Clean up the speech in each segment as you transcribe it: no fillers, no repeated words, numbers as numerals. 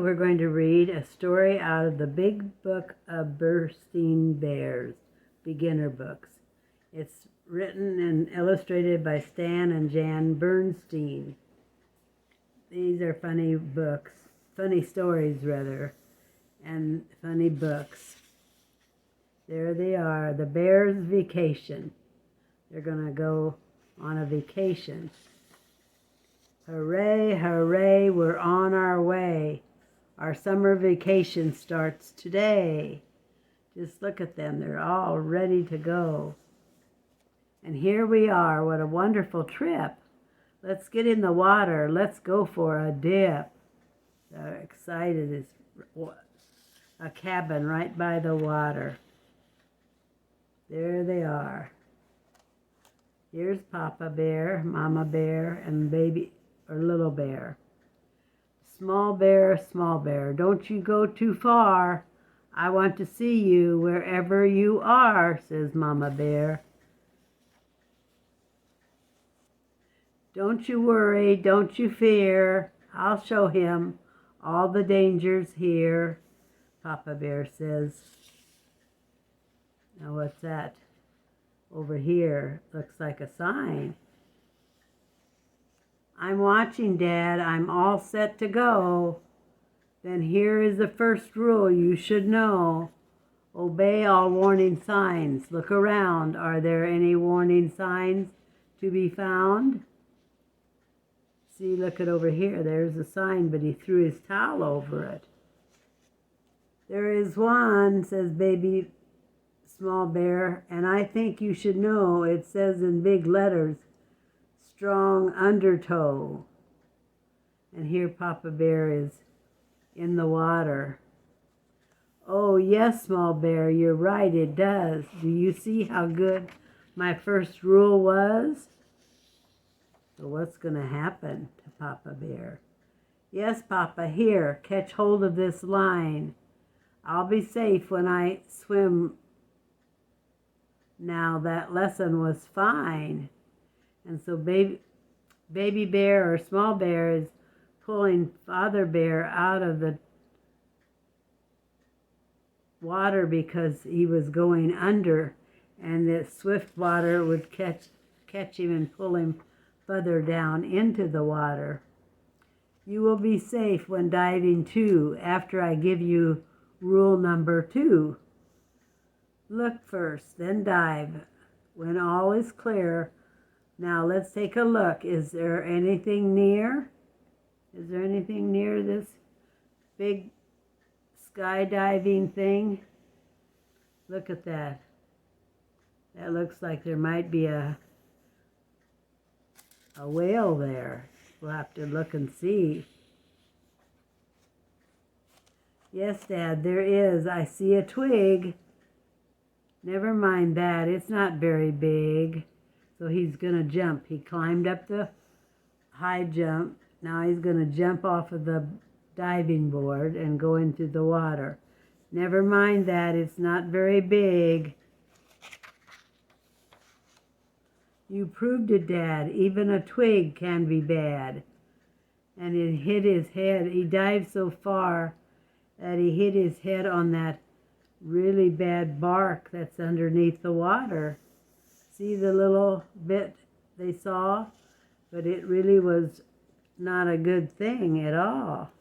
we're going to read a story out of the Big Book of Bernstein Bears, beginner books. It's written and illustrated by Stan and Jan Bernstein. These are funny books, funny stories rather, and funny books. There they are, the Bears' Vacation. They're going to go on a vacation. Hooray, hooray, we're on our way. Our summer vacation starts today. Just look at them, they're all ready to go. And here we are, what a wonderful trip. Let's get in the water, let's go for a dip. They're excited, it's a cabin right by the water. There they are. Here's Papa Bear, Mama Bear, and baby or little bear. Small bear, don't you go too far. I want to see you wherever you are, says Mama Bear. Don't you worry, don't you fear. I'll show him all the dangers here, Papa Bear says. Now what's that? Over here, looks like a sign. I'm watching, Dad. I'm all set to go. Then here is the first rule you should know. Obey all warning signs. Look around. Are there any warning signs to be found? See, look at over here. There's a sign, but he threw his towel over it. There is one, says baby Small Bear, and I think you should know. It says in big letters, strong undertow. And here Papa Bear is in the water. Oh yes, Small Bear, you're right, it does. Do you see how good my first rule was? So what's going to happen to Papa Bear? Yes, Papa, here, catch hold of this line. I'll be safe when I swim. Now that lesson was fine. And so baby bear or small bear is pulling Father Bear out of the water because he was going under, and the swift water would catch him and pull him further down into the water. You will be safe when diving too, after I give you rule number 2. Look first, then dive. When all is clear, now let's take a look. Is there anything near? Is there anything near this big skydiving thing? Look at that. That looks like there might be a whale there. We'll have to look and see. Yes, Dad, there is. I see a twig. Never mind that. It's not very big. So he's going to jump. He climbed up the high jump. Now he's going to jump off of the diving board and go into the water. Never mind that. It's not very big. You proved it, Dad. Even a twig can be bad. And it hit his head. He dived so far that he hit his head on that really bad bark that's underneath the water. See the little bit they saw? But it really was not a good thing at all.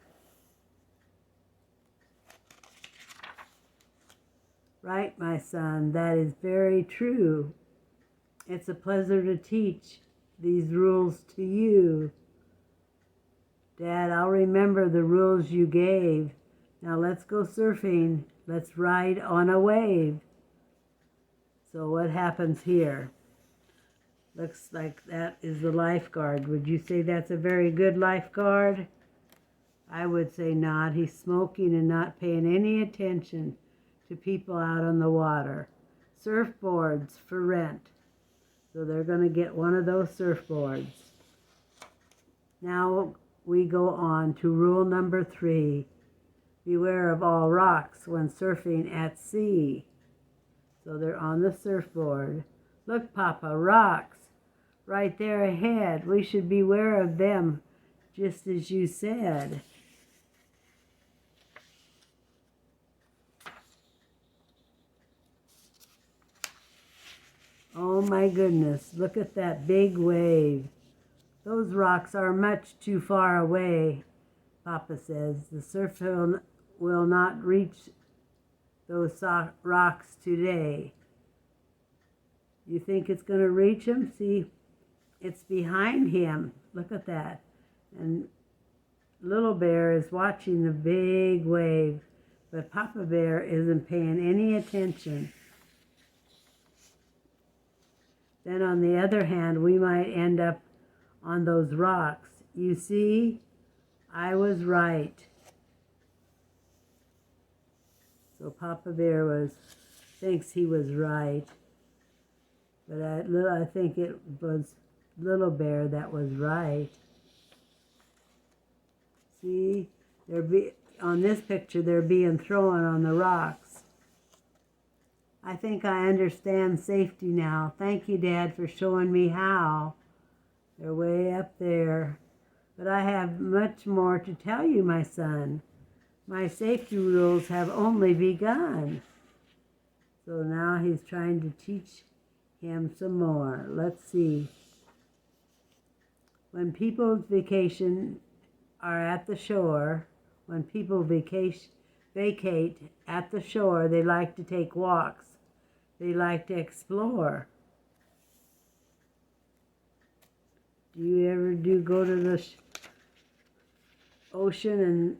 Right, my son, that is very true. It's a pleasure to teach these rules to you. Dad, I'll remember the rules you gave. Now let's go surfing. Let's ride on a wave. So what happens here? Looks like that is the lifeguard. Would you say that's a very good lifeguard? I would say not. He's smoking and not paying any attention to people out on the water. Surfboards for rent. So they're going to get one of those surfboards. Now we go on to rule number 3. Beware of all rocks when surfing at sea. So they're on the surfboard. Look, Papa, rocks. Right there ahead. We should beware of them, just as you said. Oh my goodness, look at that big wave. Those rocks are much too far away, Papa says. The surf will not reach those rocks today. You think it's going to reach him? See, it's behind him. Look at that. And Little Bear is watching the big wave, but Papa Bear isn't paying any attention. Then on the other hand, we might end up on those rocks. You see, I was right. So Papa Bear thinks he was right. But I think it was Little Bear that was right. See, on this picture, they're being thrown on the rocks. I think I understand safety now. Thank you, Dad, for showing me how. They're way up there. But I have much more to tell you, my son. My safety rules have only begun. So now he's trying to teach him some more. Let's see. When people are at the shore, when people vacate at the shore, they like to take walks. They like to explore. Do you ever go to the ocean and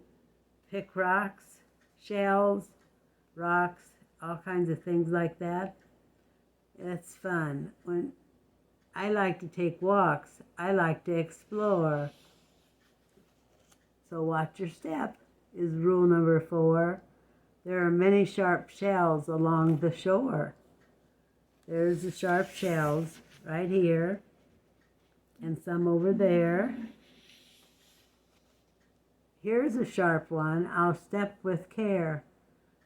pick rocks, shells, rocks, all kinds of things like that? It's fun. When I like to take walks, I like to explore. So watch your step is rule number 4. There are many sharp shells along the shore. There's the sharp shells right here and some over there. Here's a sharp one. I'll step with care.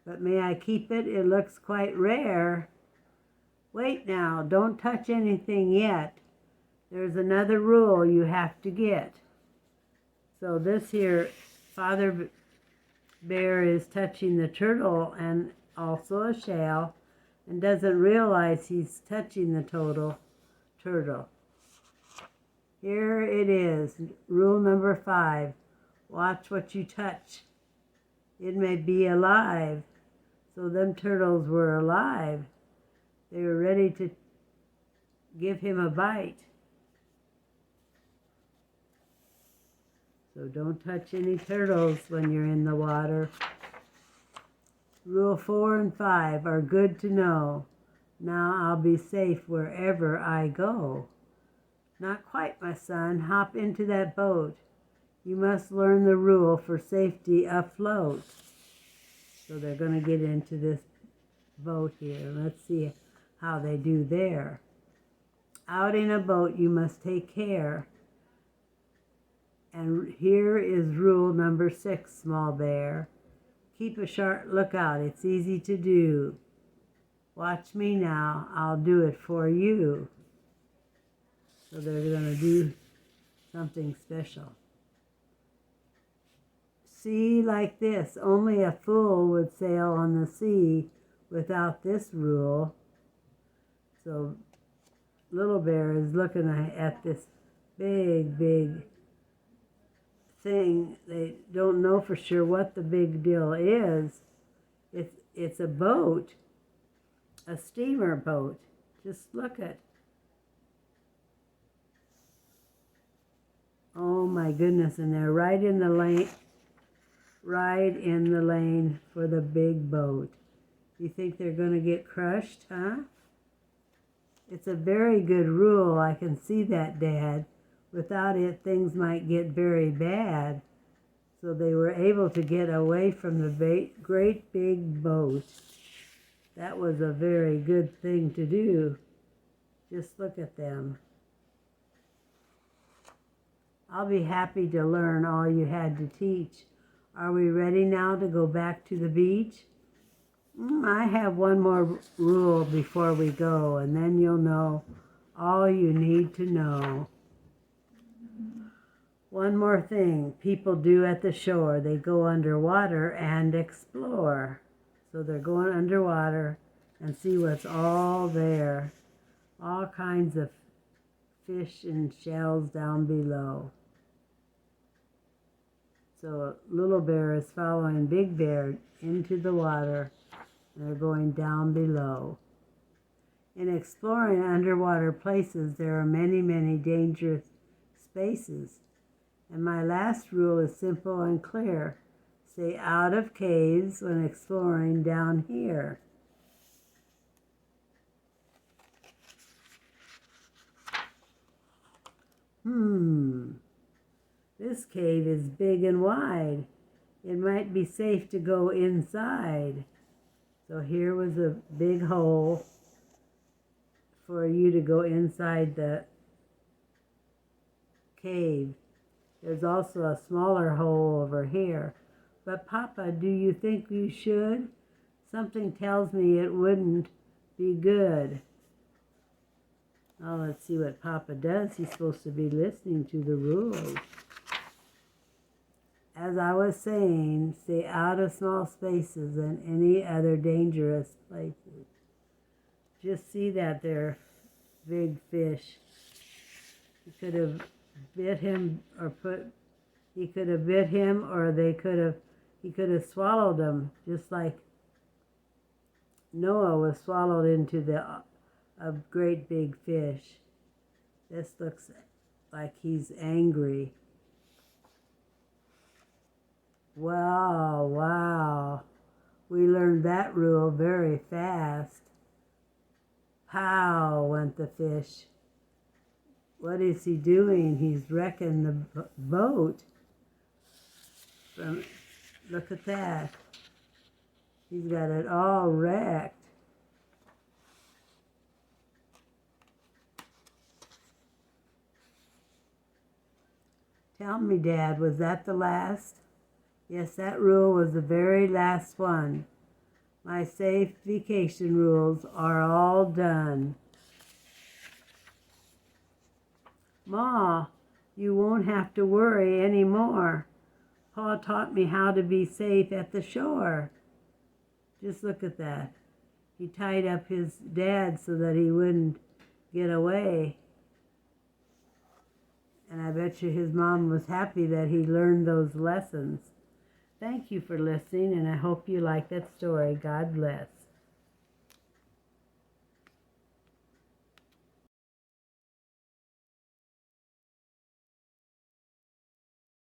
But may I keep it? It looks quite rare. Wait now, don't touch anything yet. There's another rule you have to get. So this here, Father Bear is touching the turtle and also a shell and doesn't realize he's touching the turtle. Here it is, rule number 5. Watch what you touch. It may be alive. So them turtles were alive. They were ready to give him a bite. So don't touch any turtles when you're in the water. Rule 4 and 5 are good to know. Now I'll be safe wherever I go. Not quite, my son. Hop into that boat. You must learn the rule for safety afloat. So they're going to get into this boat here. Let's see how they do there. Out in a boat, you must take care. And here is rule number 6, Small Bear. Keep a sharp lookout. It's easy to do. Watch me now. I'll do it for you. So they're going to do something special. See, like this. Only a fool would sail on the sea without this rule. So Little Bear is looking at this big thing. They don't know for sure what the big deal is. It's a boat, a steamer boat. Just look at. Oh my goodness, and they're right in the lane for the big boat. You think they're going to get crushed, huh? It's a very good rule. I can see that, Dad. Without it, things might get very bad. So they were able to get away from the great big boat. That was a very good thing to do. Just look at them. I'll be happy to learn all you had to teach. Are we ready now to go back to the beach? I have one more rule before we go, and then you'll know all you need to know. One more thing people do at the shore. They go underwater and explore. So they're going underwater and see what's all there. all kinds of fish and shells down below. So little bear is following big bear into the water, and they're going down below. In exploring underwater places, there are many, many dangerous spaces. And my last rule is simple and clear. Stay out of caves when exploring down here. This cave is big and wide. It might be safe to go inside. So here was a big hole for you to go inside the cave. There's also a smaller hole over here. But Papa, do you think you should? Something tells me it wouldn't be good. Oh, let's see what Papa does. He's supposed to be listening to the rules. As I was saying, stay out of small spaces and any other dangerous places. Just see that there, big fish. He could have bit him or he could have bit him, or he could have swallowed him, just like Noah was swallowed into a great big fish. This looks like he's angry. Wow. We learned that rule very fast. Pow went the fish. What is he doing? He's wrecking the boat. Look at that. He's got it all wrecked. Tell me, Dad, was that the last? Yes, that rule was the very last one. My safe vacation rules are all done. Ma, you won't have to worry anymore. Pa taught me how to be safe at the shore. Just look at that. He tied up his dad so that he wouldn't get away. And I bet you his mom was happy that he learned those lessons. Thank you for listening, and I hope you like that story. God bless.